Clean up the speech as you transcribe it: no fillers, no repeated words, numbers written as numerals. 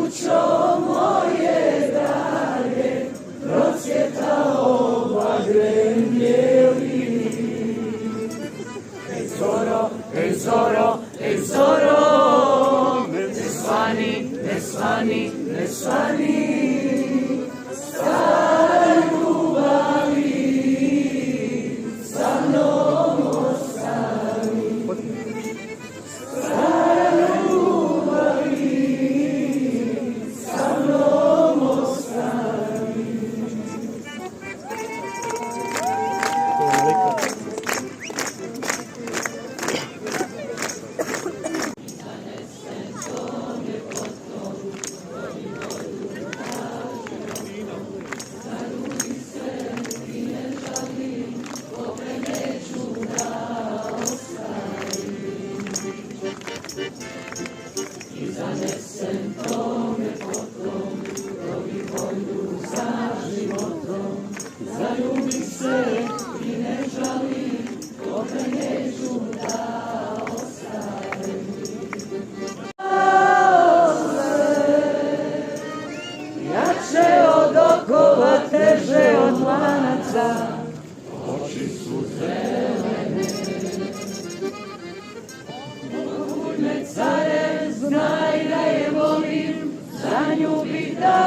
kućo moje drage, procvjetao bagren bijeli. Ej zoro, ej zoro, ej zoro, ne svani, ne svani, ne svani, stara ljubavi sa mnom ostani. Stara ljubavi sa mnom ostani. I zanesem tome potom, robi volju za životom. Zaljubi se i ne žali, tome neću da ostavim. Jače od okova, teže od lanaca, oči su zelene. Care, znaj da je volim, za nju bi dao